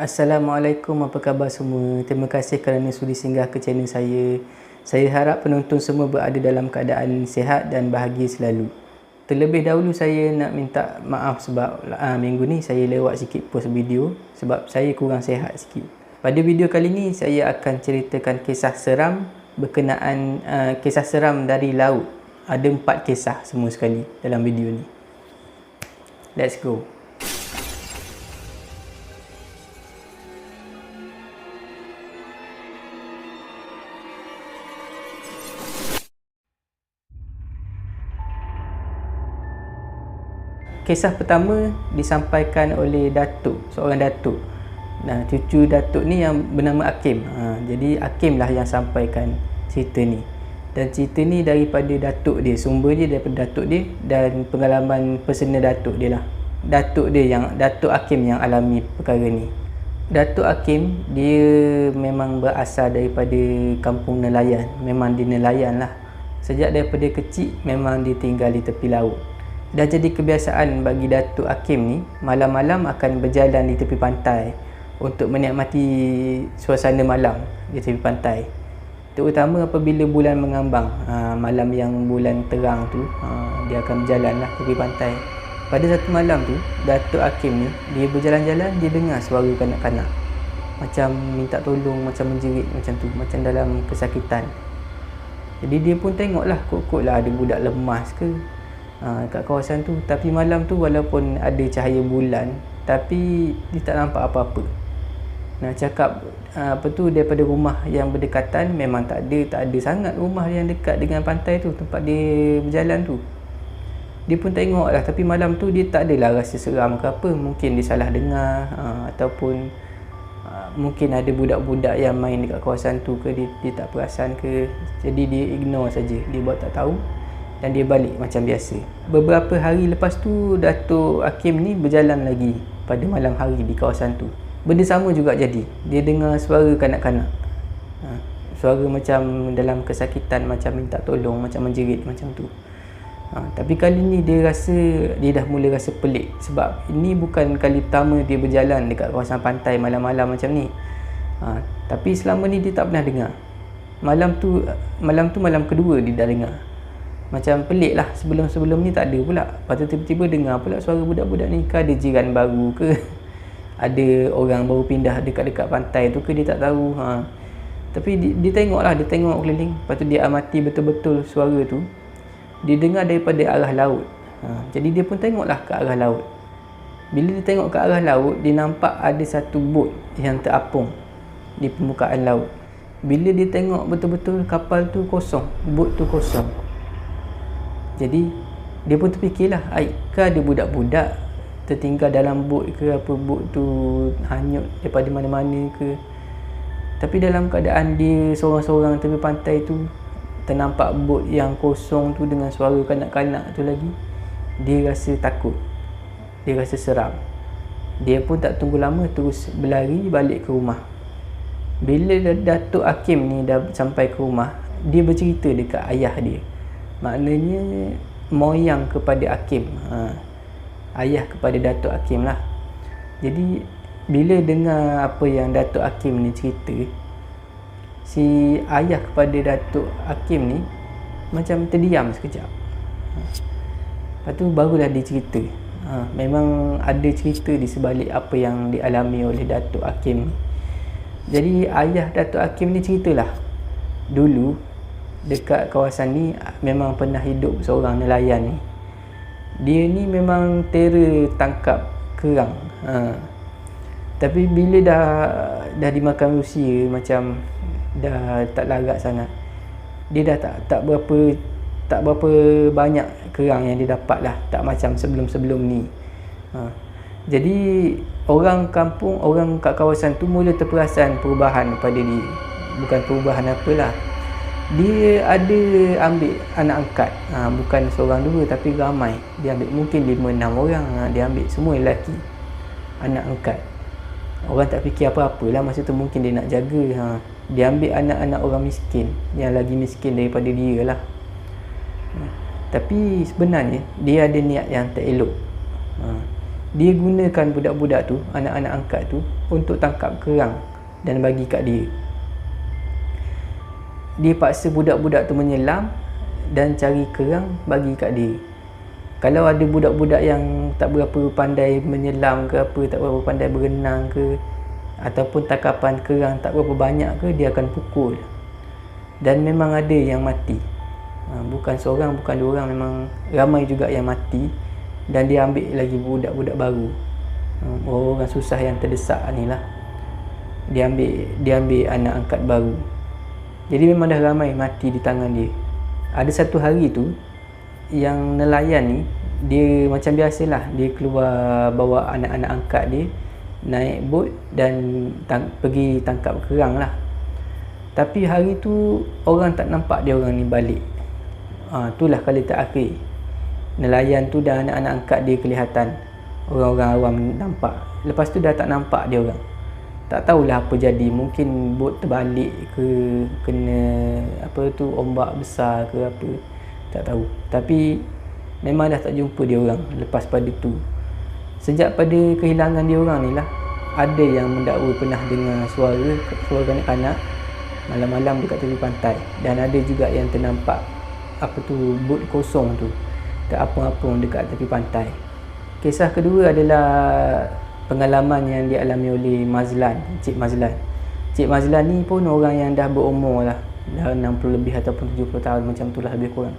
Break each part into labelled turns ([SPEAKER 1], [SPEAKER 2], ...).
[SPEAKER 1] Assalamualaikum, apa khabar semua? Terima kasih kerana sudi singgah ke channel saya. Saya harap penonton semua berada dalam keadaan sihat dan bahagia selalu. Terlebih dahulu saya nak minta maaf sebab minggu ni saya lewat sikit post video sebab saya kurang sihat sikit. Pada video kali ni saya akan ceritakan kisah seram berkenaan kisah seram dari laut. Ada 4 kisah semua sekali dalam video ni. Let's go. Kisah pertama disampaikan oleh Datuk, seorang Datuk. Nah, cucu Datuk ni yang bernama Hakim. Jadi Hakim lah yang sampaikan cerita ni. Dan cerita ni daripada Datuk dia, sumber dia daripada Datuk dia dan pengalaman personal Datuk dia lah. Datuk Hakim yang alami perkara ni. Datuk Hakim dia memang berasal daripada kampung nelayan. Memang dia nelayan lah. Sejak daripada kecil memang dia tinggal di tepi laut. Dah jadi kebiasaan bagi Datuk Hakim ni malam-malam akan berjalan di tepi pantai untuk menikmati suasana malam di tepi pantai, terutama apabila bulan mengambang. Malam yang bulan terang tu dia akan berjalan lah tepi pantai. Pada satu malam tu Datuk Hakim ni dia berjalan-jalan, dia dengar suara kanak-kanak macam minta tolong, macam menjerit macam tu, macam dalam kesakitan. Jadi dia pun tengok lah, kot-kot lah ada budak lemas ke kat kawasan tu. Tapi malam tu walaupun ada cahaya bulan tapi dia tak nampak apa-apa. Nak cakap daripada rumah yang berdekatan memang tak ada sangat rumah yang dekat dengan pantai tu, tempat dia berjalan tu. Dia pun tengok lah, tapi malam tu dia tak adalah rasa seram ke apa. Mungkin dia salah dengar ataupun mungkin ada budak-budak yang main dekat kawasan tu ke, dia tak perasan ke. Jadi dia ignore saja, dia buat tak tahu dan dia balik macam biasa. Beberapa hari lepas tu Datuk Hakim ni berjalan lagi pada malam hari di kawasan tu. Benda sama juga jadi. Dia dengar suara kanak-kanak. Suara macam dalam kesakitan, macam minta tolong, macam menjerit macam tu. Tapi kali ni dia dah mula rasa pelik sebab ini bukan kali pertama dia berjalan dekat kawasan pantai malam-malam macam ni. Tapi selama ni dia tak pernah dengar. Malam tu malam kedua dia dah dengar. Macam pelik lah, sebelum ni tak ada pula. Lepas tu tiba-tiba dengar pula suara budak-budak ni. Ke ada jiran baru ke ada orang baru pindah dekat-dekat pantai tu ke, dia tak tahu. Tapi dia tengok lah, dia tengok keliling. Lepas tu dia amati betul-betul suara tu. Dia dengar daripada arah laut. Jadi dia pun tengok lah ke arah laut. Bila dia tengok ke arah laut, dia nampak ada satu bot yang terapung di permukaan laut. Bila dia tengok betul-betul, kapal tu kosong, bot tu kosong. Jadi dia pun terfikirlah, ke ada budak-budak tertinggal dalam bot ke apa, bot tu hanyut daripada mana-mana ke. Tapi dalam keadaan dia seorang-seorang tepi pantai tu, ternampak bot yang kosong tu dengan suara kanak-kanak tu lagi, dia rasa takut, dia rasa seram. Dia pun tak tunggu lama, terus berlari balik ke rumah. Bila Datuk Hakim ni dah sampai ke rumah, dia bercerita dekat ayah dia. Maknanya moyang kepada Hakim, ayah kepada Datuk Hakim lah. Jadi bila dengar apa yang Datuk Hakim ni cerita, si ayah kepada Datuk Hakim ni macam terdiam sekejap. Lepas tu barulah dia cerita. Memang ada cerita di sebalik apa yang dialami oleh Datuk Hakim ni. Jadi ayah Datuk Hakim ni ceritalah, dulu dekat kawasan ni memang pernah hidup seorang nelayan ni. Dia ni memang terror tangkap kerang. Tapi bila dah dimakan usia, macam dah tak larat sangat, dia dah tak berapa banyak kerang yang dia dapat lah, tak macam sebelum-sebelum ni. Jadi orang kampung, orang kat kawasan tu mula terperasan perubahan pada dia. Bukan perubahan apalah, dia ada ambil anak angkat, bukan seorang dua tapi ramai. Dia ambil mungkin 5-6 orang, dia ambil semua lelaki, anak angkat. Orang tak fikir apa-apalah masa tu, mungkin dia nak jaga. Dia ambil anak-anak orang miskin, yang lagi miskin daripada dia lah. Tapi sebenarnya dia ada niat yang tak elok. Dia gunakan budak-budak tu, anak-anak angkat tu, untuk tangkap kerang dan bagi kat dia. Dia paksa budak-budak tu menyelam dan cari kerang bagi kat dia. Kalau ada budak-budak yang tak berapa pandai menyelam ke apa, tak berapa pandai berenang ke, ataupun tangkapan kerang tak berapa banyak ke, dia akan pukul. Dan memang ada yang mati. Bukan seorang, bukan dua orang, memang ramai juga yang mati. Dan dia ambil lagi budak-budak baru, orang susah yang terdesak ni lah. Dia ambil anak angkat baru. Jadi memang dah ramai mati di tangan dia. Ada satu hari tu, yang nelayan ni, dia macam biasalah, dia keluar bawa anak-anak angkat dia, naik bot dan pergi tangkap kerang lah. Tapi hari tu orang tak nampak dia orang ni balik. Itulah kali terakhir nelayan tu dan anak-anak angkat dia kelihatan. Orang-orang awam nampak. Lepas tu dah tak nampak dia orang. Tak tahulah apa jadi. Mungkin bot terbalik ke, kena ombak besar ke apa, tak tahu. Tapi memang dah tak jumpa dia orang lepas pada tu. Sejak pada kehilangan dia orang ni lah, ada yang mendakwa pernah dengar suara kanak-kanak malam-malam dekat tepi pantai. Dan ada juga yang ternampak bot kosong tu, tak apa-apa dekat tepi pantai. Kisah kedua adalah pengalaman yang dialami oleh Mazlan, Cik Mazlan. Cik Mazlan ni pun orang yang dah berumur lah, dah 60 lebih ataupun 70 tahun, macam tu lah lebih kurang.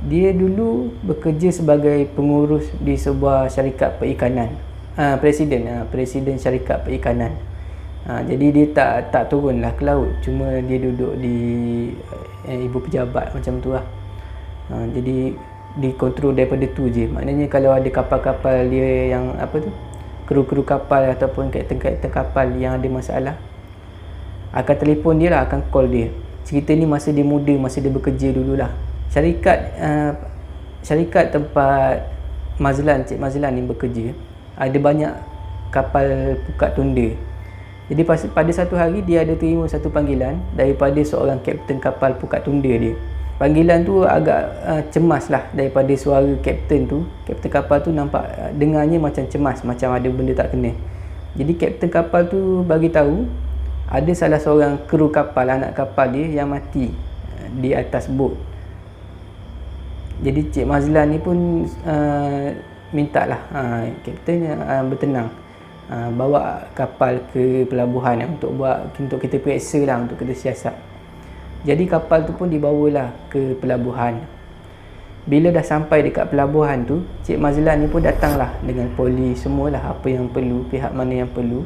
[SPEAKER 1] Dia dulu bekerja sebagai pengurus di sebuah syarikat perikanan, presiden syarikat perikanan. Jadi dia tak turunlah ke laut, cuma dia duduk di ibu pejabat macam tu lah. Jadi dikontrol daripada tu je. Maknanya kalau ada kapal-kapal dia yang kru-kru kapal ataupun kapten-kapten kapal yang ada masalah, akan telefon dia lah, akan call dia. Cerita ni masa dia muda, masa dia bekerja dululah. Syarikat tempat Cik Mazlan ni bekerja, ada banyak kapal pukat tunda. Jadi pada satu hari dia ada terima satu panggilan daripada seorang kapten kapal pukat tunda dia. Panggilan tu agak cemas lah, daripada suara kapten kapal tu nampak dengarnya macam cemas, macam ada benda tak kena. Jadi kapten kapal tu bagi tahu ada salah seorang kru kapal, anak kapal dia yang mati di atas bot. Jadi Cik Mazlan ni pun minta lah kapten bertenang, bawa kapal ke pelabuhan untuk kita periksa lah, untuk kita siasat. Jadi kapal tu pun dibawalah ke pelabuhan. Bila dah sampai dekat pelabuhan tu, Cik Mazlan ni pun datanglah dengan polis, semualah apa yang perlu, pihak mana yang perlu,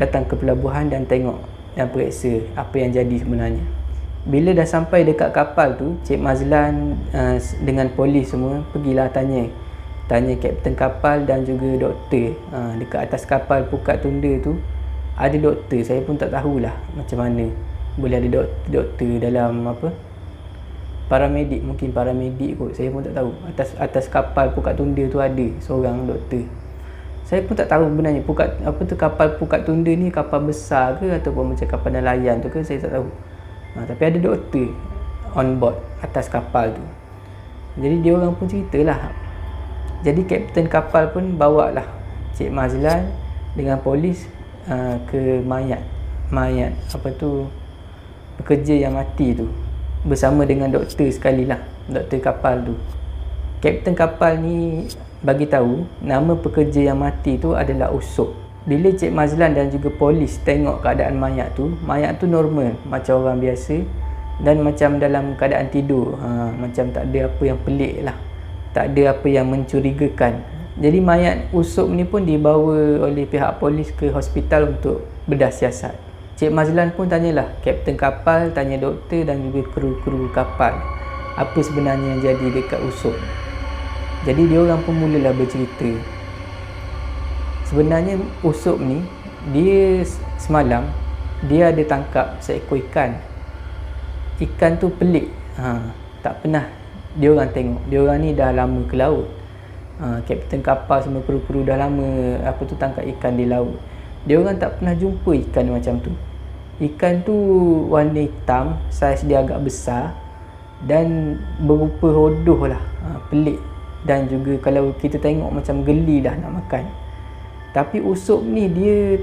[SPEAKER 1] datang ke pelabuhan dan tengok dan periksa apa yang jadi sebenarnya. Bila dah sampai dekat kapal tu, Cik Mazlan dengan polis semua pergilah tanya kapten kapal dan juga doktor. Dekat atas kapal pukat tunda tu ada doktor. Saya pun tak tahulah macam mana boleh ada doktor dalam paramedik, mungkin paramedik kot, saya pun tak tahu. Atas kapal pukat tunda tu ada seorang doktor. Saya pun tak tahu sebenarnya kapal pukat tunda ni kapal besar ke ataupun macam kapal nelayan tu ke, saya tak tahu. Tapi ada doktor on board atas kapal tu. Jadi dia orang pun ceritalah. Jadi kapten kapal pun bawa lah Cik Mazlan dengan polis ke mayat pekerja yang mati tu, bersama dengan doktor sekali lah, doktor kapal tu. Kapten kapal ni bagi tahu nama pekerja yang mati tu adalah Usop. Bila Cik Mazlan dan juga polis tengok keadaan mayat tu normal macam orang biasa dan macam dalam keadaan tidur, macam tak ada apa yang pelik lah, tak ada apa yang mencurigakan. Jadi mayat Usop ni pun dibawa oleh pihak polis ke hospital untuk bedah siasat. Cik Mazlan pun tanyalah kapten kapal, tanya doktor dan juga kru-kru kapal apa sebenarnya yang jadi dekat Usop. Jadi dia orang pun mulalah bercerita. Sebenarnya Usop ni, dia semalam dia ada tangkap seekor ikan. Ikan tu pelik, tak pernah dia orang tengok. Dia orang ni dah lama ke laut, kapten kapal semua kru-kru dah lama tangkap ikan di laut. Dia orang tak pernah jumpa ikan macam tu. Ikan tu warna hitam, saiz dia agak besar dan berupa hodoh lah, pelik dan juga kalau kita tengok macam geli dah nak makan. Tapi Usop ni dia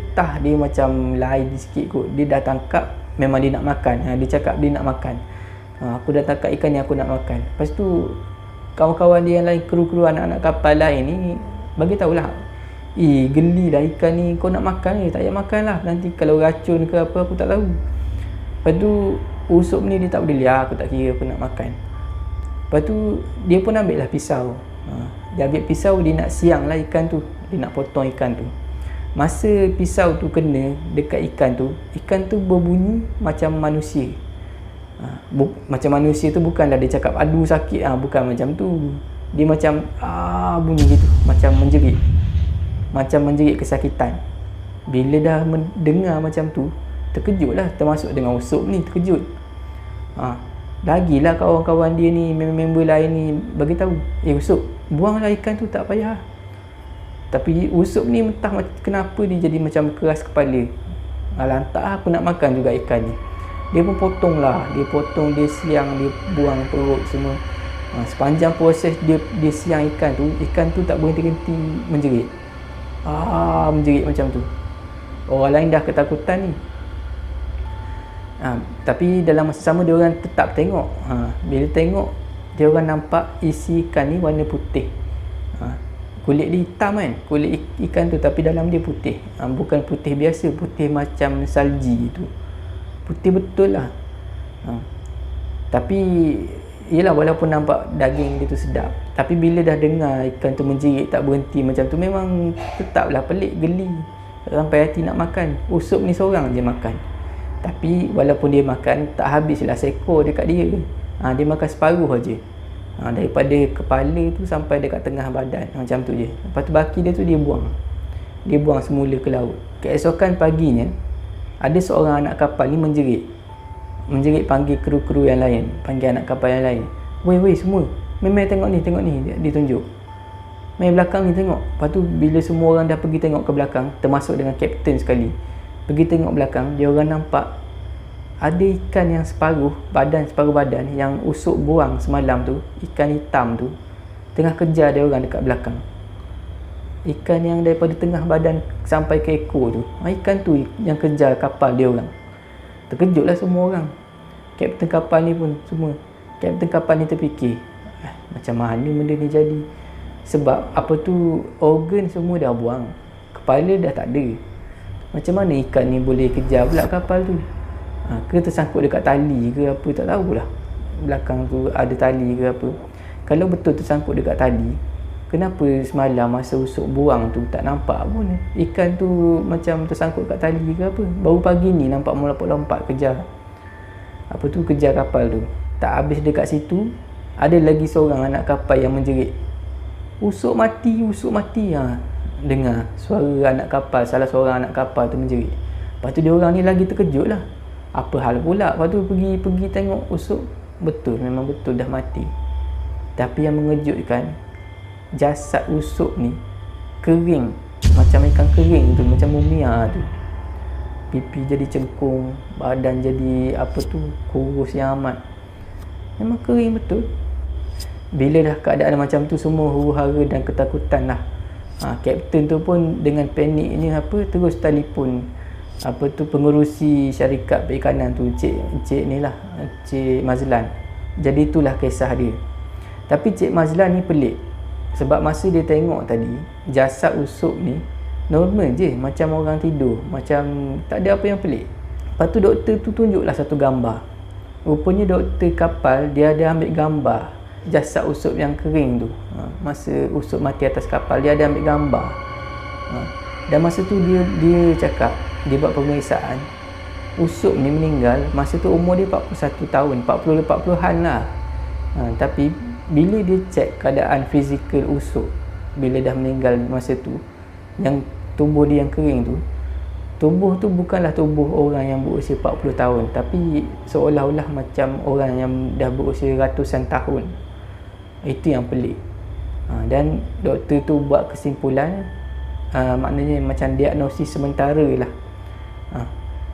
[SPEAKER 1] macam lain sikit kot. Dia dah tangkap memang dia nak makan. Dia cakap dia nak makan. Aku dah tangkap ikan ni, aku nak makan. Lepas tu kawan-kawan dia yang lain, kru-kru anak-anak kapal lain ni bagi tahulah, geli lah ikan ni, kau nak makan ni, tak payah makan lah, nanti kalau racun ke apa aku tak tahu. Lepas tu Usop ni dia tak peduli, aku tak kira, aku nak makan. Lepas tu dia pun ambil lah pisau. Dia ambil pisau, dia nak siang lah ikan tu, dia nak potong ikan tu. Masa pisau tu kena dekat ikan tu berbunyi macam manusia. Macam manusia tu bukanlah dia cakap aduh sakit, bukan macam tu. Dia macam bunyi gitu, macam menjerit kesakitan. Bila dah mendengar macam tu, terkejut lah, termasuk dengan Usop ni terkejut. Lagilah kawan-kawan dia ni, member lain ni bagi tahu, Usop, buanglah ikan tu, tak payah. Tapi Usop ni entah kenapa dia jadi macam keras kepala. Lantak aku nak makan juga ikan ni. Dia pun potong lah, dia siang, dia buang perut semua. Sepanjang proses dia siang ikan tu tak berhenti-henti menjerit. Menjerit macam tu. Orang lain dah ketakutan ni. Tapi dalam masa sama dia orang tetap tengok. Bila tengok, dia orang nampak isi ikan ni warna putih. Kulit dia hitam kan, kulit ikan tu, tapi dalam dia putih. Bukan putih biasa, putih macam salji tu. Putih betul lah. Tapi yelah, walaupun nampak daging dia tu sedap, tapi bila dah dengar ikan tu menjerit tak berhenti macam tu, memang tetaplah pelik, geli, sampai hati nak makan. Usop ni seorang je makan. Tapi walaupun dia makan, tak habislah seekor dekat dia. Dia makan separuh aje. Daripada kepala tu sampai dekat tengah badan, macam tu je. Lepas tu baki dia tu dia buang semula ke laut. Keesokan paginya, ada seorang anak kapal ni menjerit panggil kru-kru yang lain, panggil anak kapal yang lain. Weh semua, mai tengok ni, dia tunjuk. Mai belakang ni tengok. Lepas tu bila semua orang dah pergi tengok ke belakang, termasuk dengan kapten sekali, pergi tengok belakang, dia orang nampak ada ikan yang separuh badan yang Usop buang semalam tu, ikan hitam tu, tengah kejar dia orang dekat belakang. Ikan yang daripada tengah badan sampai ke ekor tu, ikan tu yang kejar kapal dia orang. Terkejutlah semua orang. Kapten kapal ni pun semua. Kapten kapal ni terfikir, macam mana benda ni jadi? Sebab apa tu, organ semua dah buang, kepala dah tak ada. Macam mana ikan ni boleh kejar pula kapal tu? Ke tersangkut dekat tali ke apa, tak tahulah. Belakang tu ada tali ke apa. Kalau betul tersangkut dekat tali, kenapa semalam masa Usop buang tu tak nampak pun ikan tu macam tersangkut kat tali ke apa? Baru pagi ni nampak melompat-lompat kejar kejar kapal tu. Tak habis dekat situ, ada lagi seorang anak kapal yang menjerit, Usop mati. Dengar suara anak kapal, salah seorang anak kapal tu menjerit. Lepas tu dia orang ni lagi terkejut lah, apa hal pula. Lepas tu pergi tengok Usop, memang betul dah mati. Tapi yang mengejutkan, jasad Usop ni kering, macam ikan kering tu, macam mumia tu. Pipi jadi cengkung, badan jadi kurus yang amat. Memang kering betul. Bila dah keadaan macam tu, semua huru-hara dan ketakutan lah. Kapten tu pun dengan panik ni terus telefon pengurusi syarikat perikanan tu, Cik Mazlan. Jadi itulah kisah dia. Tapi Cik Mazlan ni pelik, sebab masa dia tengok tadi, jasad Usop ni normal je, macam orang tidur, macam tak ada apa yang pelik. Lepas tu doktor tu tunjuklah satu gambar. Rupanya doktor kapal dia ada ambil gambar jasad Usop yang kering tu. Masa Usop mati atas kapal, dia ada ambil gambar. Dan masa tu dia cakap, dia buat pemeriksaan, Usop ni meninggal masa tu umur dia 41 tahun, 40-an lah. Tapi bila dia cek keadaan fizikal Usop bila dah meninggal masa tu, yang tubuh dia yang kering tu, tubuh tu bukanlah tubuh orang yang berusia 40 tahun, tapi seolah-olah macam orang yang dah berusia ratusan tahun. Itu yang pelik. Dan doktor tu buat kesimpulan, maknanya macam diagnosis sementara lah,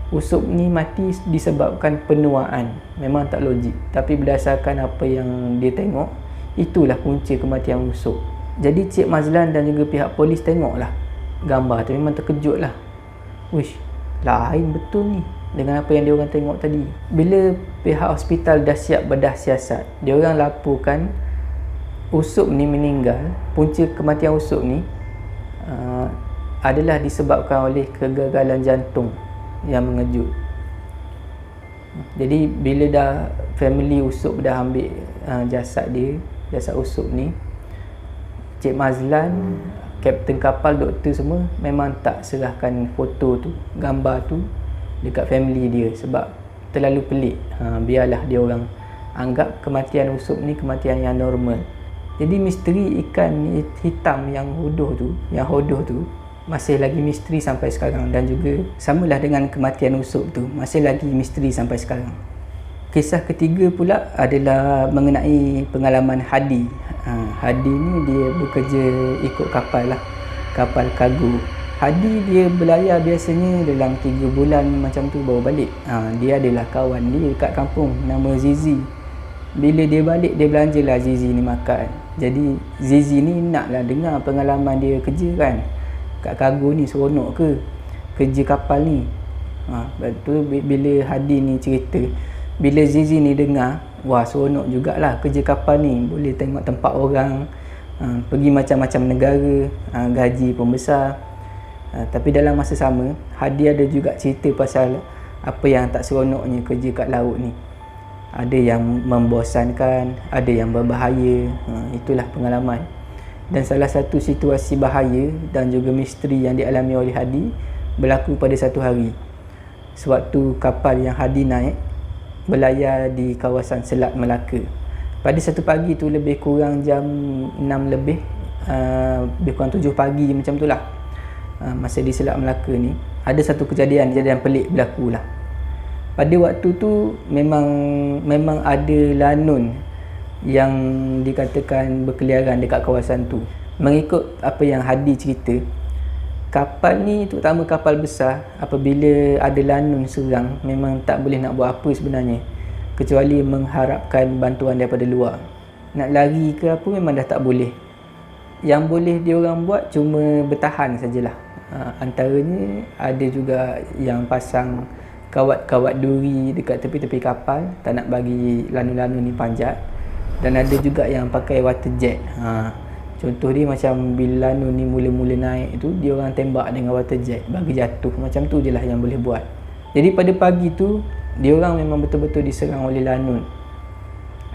[SPEAKER 1] Usop ni mati disebabkan penuaan. Memang tak logik, tapi berdasarkan apa yang dia tengok, Itulah punca kematian Usop. Jadi Cik Mazlan dan juga pihak polis tengoklah gambar tu, memang terkejut lah. Wish, lain betul ni dengan apa yang dia orang tengok tadi. Bila pihak hospital dah siap bedah siasat, dia orang laporkan Usop ni meninggal. Punca kematian Usop ni adalah disebabkan oleh kegagalan jantung yang mengejut. Jadi bila dah family Usop dah ambil jasad Usop ni, Cik Mazlan, kapten kapal, doktor semua memang tak serahkan foto tu, gambar tu dekat family dia sebab terlalu pelik. Biarlah dia orang anggap kematian Usop ni kematian yang normal. Jadi misteri ikan hitam yang hodoh tu masih lagi misteri sampai sekarang, dan juga samalah dengan kematian Usop tu masih lagi misteri sampai sekarang. Kisah ketiga pula adalah mengenai pengalaman Hadi. Hadi ni dia bekerja ikut kapal lah, kapal kargo. Hadi dia berlayar biasanya dalam 3 bulan macam tu baru balik. Dia adalah kawan dia kat kampung nama Zizi. Bila dia balik, dia belanjalah Zizi ni makan. Jadi Zizi ni naklah dengar pengalaman dia kerja kan. Kat kargo ni seronok ke kerja kapal ni. Betul. Bila Hadi ni cerita, bila Zizi ni dengar, wah seronok jugalah kerja kapal ni, boleh tengok tempat orang, pergi macam-macam negara, gaji pun besar. Tapi dalam masa sama, Hadi ada juga cerita pasal apa yang tak seronoknya kerja kat laut ni. Ada yang membosankan, ada yang berbahaya. Itulah pengalaman. Dan salah satu situasi bahaya dan juga misteri yang dialami oleh Hadi berlaku pada satu hari. Sewaktu kapal yang Hadi naik berlayar di kawasan Selat Melaka. Pada satu pagi tu, lebih kurang jam 6 lebih kurang 7 pagi macam tu lah, masa di Selat Melaka ni, ada satu kejadian pelik berlaku lah. Pada waktu tu memang ada lanun yang dikatakan berkeliaran dekat kawasan tu. Mengikut apa yang Hadi cerita, kapal ni, terutama kapal besar, apabila ada lanun serang, memang tak boleh nak buat apa sebenarnya kecuali mengharapkan bantuan daripada luar. Nak lari ke apa memang dah tak boleh. Yang boleh diorang buat cuma bertahan sajalah. Antaranya ada juga yang pasang kawat-kawat duri dekat tepi-tepi kapal, tak nak bagi lanun-lanun ni panjat. Dan ada juga yang pakai water jet. Contoh dia macam bila lanun ni mula-mula naik tu, dia orang tembak dengan water jet bagi jatuh. Macam tu je lah yang boleh buat. Jadi pada pagi tu, dia orang memang betul-betul diserang oleh lanun.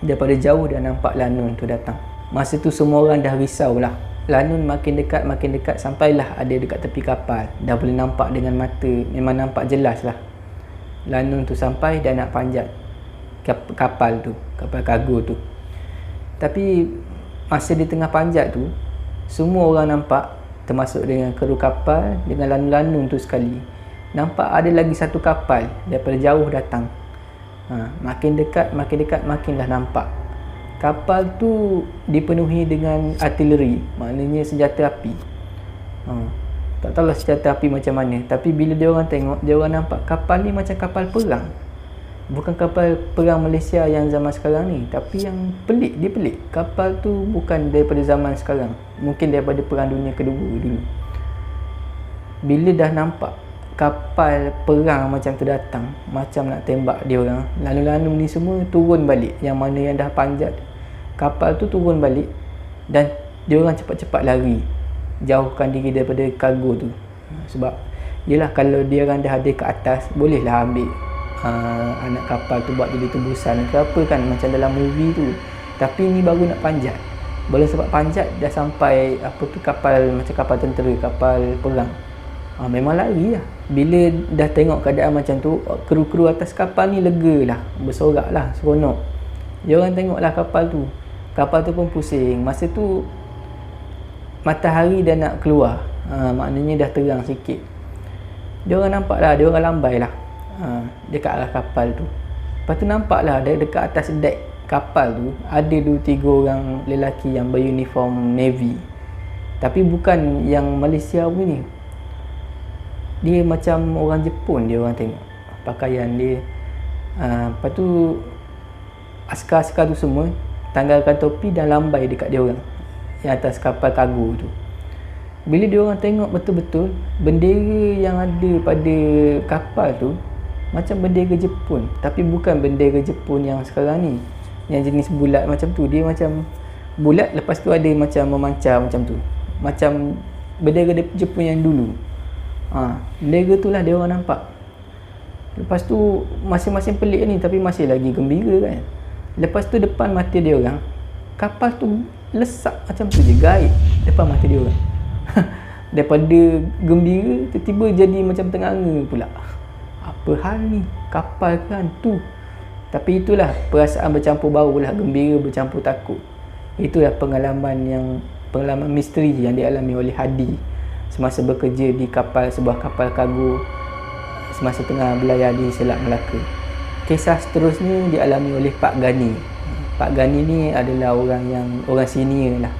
[SPEAKER 1] Daripada jauh dah nampak lanun tu datang. Masa tu semua orang dah risau lah. Lanun makin dekat sampailah ada dekat tepi kapal. Dah boleh nampak dengan mata, memang nampak jelas lah. Lanun tu sampai dan nak panjat kapal tu, kapal kargo tu. Tapi masa di tengah panjat tu, semua orang nampak, termasuk dengan kru kapal, dengan lanun-lanun tu sekali, nampak ada lagi satu kapal daripada jauh datang. Makin dekat, makinlah nampak. Kapal tu dipenuhi dengan artileri, maknanya senjata api. Tak tahulah senjata api macam mana, tapi bila dia orang tengok, dia orang nampak kapal ni macam kapal perang. Bukan kapal perang Malaysia yang zaman sekarang ni, tapi yang pelik, dia pelik. Kapal tu bukan daripada zaman sekarang, mungkin daripada Perang Dunia Kedua dulu. Bila dah nampak kapal perang macam tu datang, macam nak tembak dia orang, lanun-lanun ni semua turun balik. Yang mana yang dah panjat kapal tu turun balik, dan dia orang cepat-cepat lari, jauhkan diri daripada kargo tu. Sebab yelah, kalau dia orang dah ada ke atas, bolehlah ambil anak kapal tu buat jadi tebusan ke apa kan, macam dalam movie tu. Tapi ni baru nak panjat, boleh sebab panjat dah sampai apa tu, kapal macam kapal tentera, kapal perang. Memang lari lah. Bila dah tengok keadaan macam tu, kru-kru atas kapal ni lega lah, bersorak lah, seronok. Dia orang tengok lah kapal tu pun pusing. Masa tu matahari dah nak keluar, maknanya dah terang sikit. Dia orang nampak lah, dia orang lambai lah dekat arah kapal tu. Lepas tu nampak lah dekat atas dek kapal tu ada 2-3 orang lelaki yang beruniform Navy. Tapi bukan yang Malaysia punya. Dia macam orang Jepun, dia orang tengok pakaian dia. Lepas tu askar-askar tu semua tanggalkan topi dan lambai dekat dia orang yang atas kapal kargo tu. Bila dia orang tengok betul-betul bendera yang ada pada kapal tu macam bendera Jepun, tapi bukan bendera Jepun yang sekarang ni, yang jenis bulat macam tu. Dia macam bulat, lepas tu ada macam memancar macam tu, macam bendera Jepun yang dulu. Bendera tu lah dia orang nampak. Lepas tu masing-masing pelik ni, tapi masih lagi gembira kan. Lepas tu depan mata dia orang, kapal tu lesak macam tu je, gaib depan mata dia orang. Daripada gembira tiba-tiba jadi macam tenganga pula. Apa hal ni? Kapal kan tu. Tapi itulah perasaan bercampur bau lah, gembira bercampur takut. Itulah pengalaman misteri yang dialami oleh Hadi semasa bekerja di sebuah kapal kargo semasa tengah berlayar di Selat Melaka. Kisah seterusnya dialami oleh Pak Gani. Pak Gani ni adalah orang senior lah.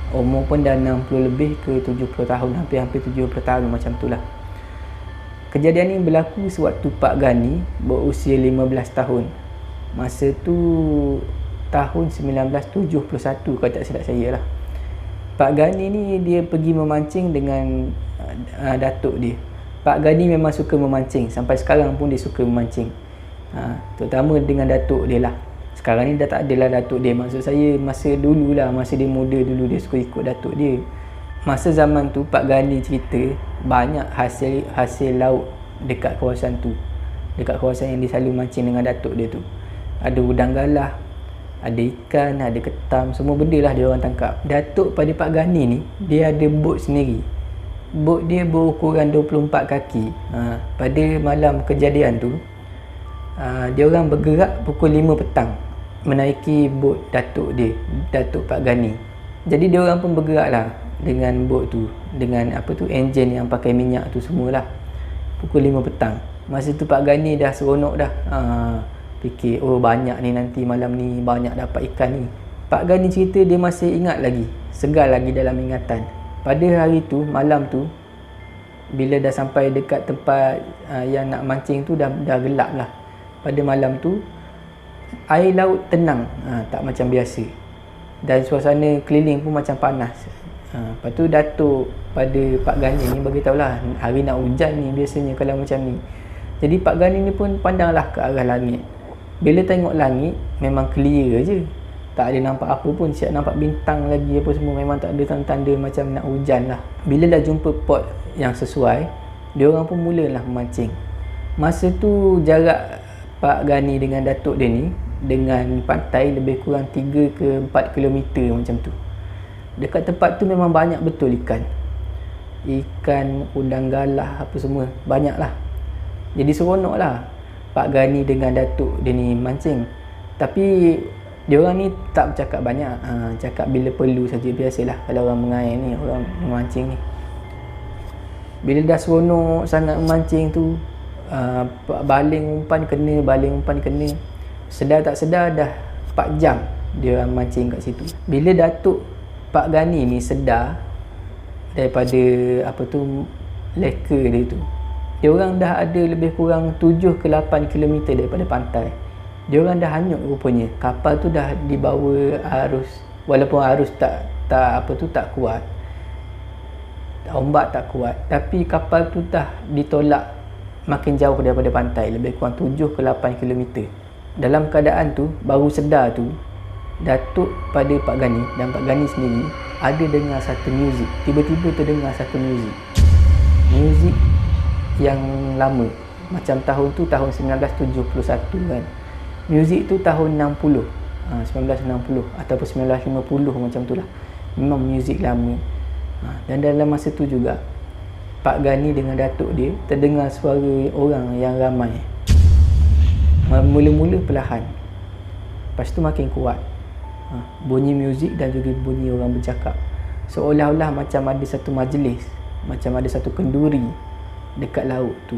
[SPEAKER 1] Umur pun dah 60 lebih ke 70 tahun, hampir 70 tahun macam tu lah. Kejadian ni berlaku sewaktu Pak Gani berusia 15 tahun. Masa tu tahun 1971 kalau tak silap saya lah. Pak Gani ni dia pergi memancing dengan datuk dia. Pak Gani memang suka memancing, sampai sekarang pun dia suka memancing. Terutama dengan datuk dia lah. Sekarang ni dah tak adalah datuk dia. Maksud saya masa dulu lah, masa dia muda dulu dia suka ikut datuk dia. Masa zaman tu Pak Gani cerita banyak hasil laut dekat kawasan tu. Dekat kawasan yang dia selalu mancing dengan datuk dia tu. Ada udang galah, ada ikan, ada ketam, semua benda lah dia orang tangkap. Datuk pada Pak Gani ni, dia ada bot sendiri. Bot dia berukuran 24 kaki. Pada malam kejadian tu, dia orang bergerak pukul 5 petang menaiki bot datuk dia, datuk Pak Gani. Jadi dia orang pun bergerak lah dengan bot tu, dengan enjin yang pakai minyak tu semualah. Pukul 5 petang. Masa tu Pak Gani dah seronok dah. Fikir, oh banyak ni nanti malam ni, banyak dapat ikan ni. Pak Gani cerita dia masih ingat lagi, segar lagi dalam ingatan. Pada hari tu, malam tu, bila dah sampai dekat tempat yang nak mancing tu, dah gelap lah. Pada malam tu, air laut tenang, tak macam biasa. Dan suasana keliling pun macam panas. Lepas tu datuk pada Pak Gani ni beritahulah, hari nak hujan ni biasanya kalau macam ni. Jadi Pak Gani ni pun pandanglah ke arah langit. Bila tengok langit memang clear je, tak ada nampak apa pun, siap nampak bintang lagi apa semua, memang tak ada tanda-tanda macam nak hujan lah. Bila dah jumpa pot yang sesuai, dia orang pun mulalah memancing. Masa tu jarak Pak Gani dengan datuk dia ni dengan pantai lebih kurang 3 ke 4 kilometer macam tu. Dekat tempat tu memang banyak betul ikan, udang galah apa semua, banyak lah. Jadi seronok lah Pak Gani dengan datuk dia ni mancing. Tapi dia orang ni tak bercakap banyak, cakap bila perlu saja, biasalah kalau orang mengair ni, orang memancing ni. Bila dah seronok sangat memancing tu, baling umpan kena, sedar tak sedar dah 4 jam dia orang mancing kat situ. Bila datuk Pak Gani ni sedar daripada leka dia tu, dia orang dah ada lebih kurang 7 ke 8 km daripada pantai. Dia orang dah hanyut rupanya. Kapal tu dah dibawa arus, walaupun arus tak kuat, ombak tak kuat, tapi kapal tu dah ditolak makin jauh daripada pantai, lebih kurang 7 ke 8 km. Dalam keadaan tu, baru sedar tu, datuk pada Pak Gani dan Pak Gani sendiri ada dengar satu muzik. Tiba-tiba terdengar satu muzik yang lama, macam tahun tu tahun 1971 kan. Muzik tu tahun 60, 1960 ataupun 1950 macam tu lah. Memang muzik lama. Dan dalam masa tu juga Pak Gani dengan datuk dia terdengar suara orang yang ramai. Mula-mula perlahan, lepas tu makin kuat. Bunyi muzik dan juga bunyi orang bercakap, seolah-olah macam ada satu majlis, macam ada satu kenduri dekat laut tu.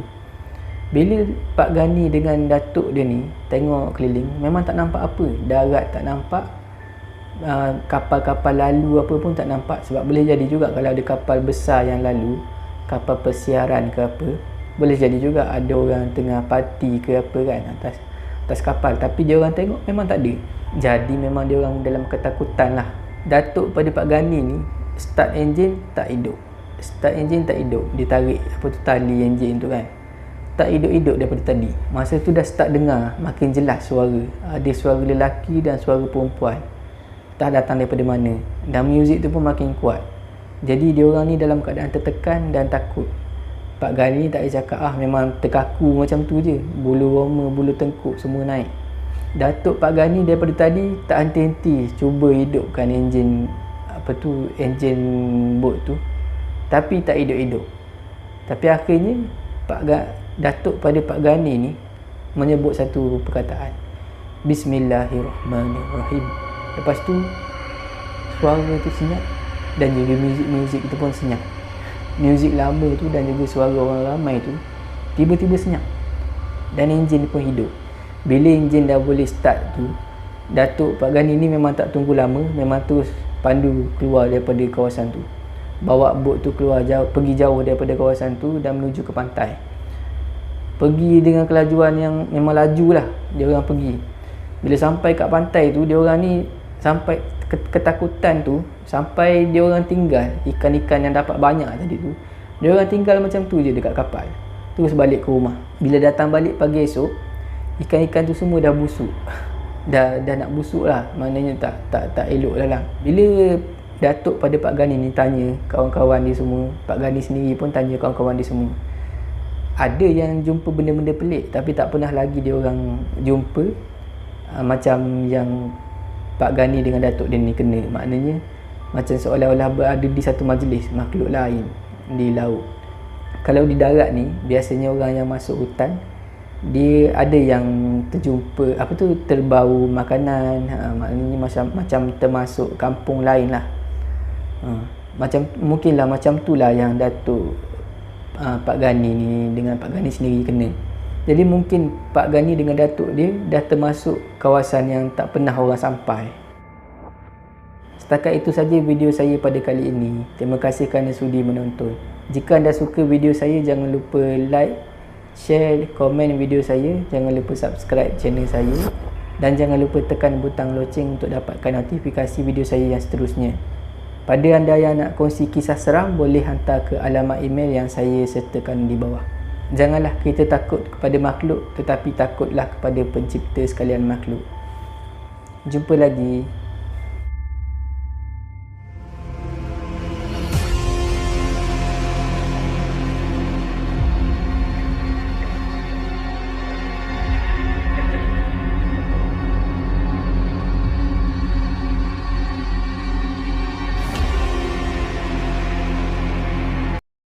[SPEAKER 1] Bila Pak Gani dengan datuk dia ni tengok keliling, memang tak nampak apa. Darat tak nampak, kapal-kapal lalu apa pun tak nampak. Sebab boleh jadi juga kalau ada kapal besar yang lalu, kapal persiaran ke apa, boleh jadi juga ada orang tengah parti ke apa kan atas kapal. Tapi dia orang tengok memang tak ada. Jadi memang dia orang dalam ketakutan lah. Datuk pada Pak Gani ni start enjin tak hidup. Dia tarik apa tu tali enjin tu kan, tak hidup-hidup daripada tadi. Masa tu dah start dengar makin jelas suara. Ada suara lelaki dan suara perempuan, tak datang daripada mana. Dan muzik tu pun makin kuat. Jadi dia orang ni dalam keadaan tertekan dan takut. Pak Gani tak payah cakap, memang terkaku macam tu je. Bulu roma, bulu tengkuk semua naik. Datuk Pak Gani daripada tadi tak henti-henti cuba hidupkan enjin enjin bot tu, tapi tak hidup-hidup. Tapi akhirnya Datuk pada Pak Gani ni menyebut satu perkataan, Bismillahirrahmanirrahim. Lepas tu suara tu senyap dan juga muzik tu pun senyap. Muzik lama tu dan juga suara orang ramai tu tiba-tiba senyap dan enjin pun hidup. Bila enjin dah boleh start tu, Datuk Pak Gani ni memang tak tunggu lama, memang terus pandu keluar daripada kawasan tu. Bawa bot tu keluar jauh, pergi jauh daripada kawasan tu dan menuju ke pantai. Pergi dengan kelajuan yang memang laju lah dia orang pergi. Bila sampai kat pantai tu, dia orang ni sampai ketakutan tu, sampai dia orang tinggal ikan-ikan yang dapat banyak tadi tu, dia orang tinggal macam tu je dekat kapal, terus balik ke rumah. Bila datang balik pagi esok, ikan-ikan tu semua dah busuk. dah nak busuk lah, maknanya tak elok lah. Bila Datuk pada Pak Gani ni tanya kawan-kawan dia semua, Pak Gani sendiri pun tanya kawan-kawan dia semua, ada yang jumpa benda-benda pelik, tapi tak pernah lagi dia orang jumpa macam yang Pak Gani dengan Datuk dia ni kena. Maknanya macam seolah-olah berada di satu majlis makhluk lain di laut. Kalau di darat ni, biasanya orang yang masuk hutan, dia ada yang terjumpa terbau makanan, maknanya macam termasuk kampung lain lah. Macam mungkinlah macam tu lah yang Datuk Pak Gani ni dengan Pak Gani sendiri kena. Jadi mungkin Pak Gani dengan Datuk dia dah termasuk kawasan yang tak pernah orang sampai. Setakat itu saja video saya pada kali ini. Terima kasih kerana sudi menonton. Jika anda suka video saya, jangan lupa like, share, komen video saya. Jangan lupa subscribe channel saya. Dan jangan lupa tekan butang loceng untuk dapatkan notifikasi video saya yang seterusnya. Pada anda yang nak kongsi kisah seram, boleh hantar ke alamat email yang saya sertakan di bawah. Janganlah kita takut kepada makhluk, tetapi takutlah kepada pencipta sekalian makhluk. Jumpa lagi.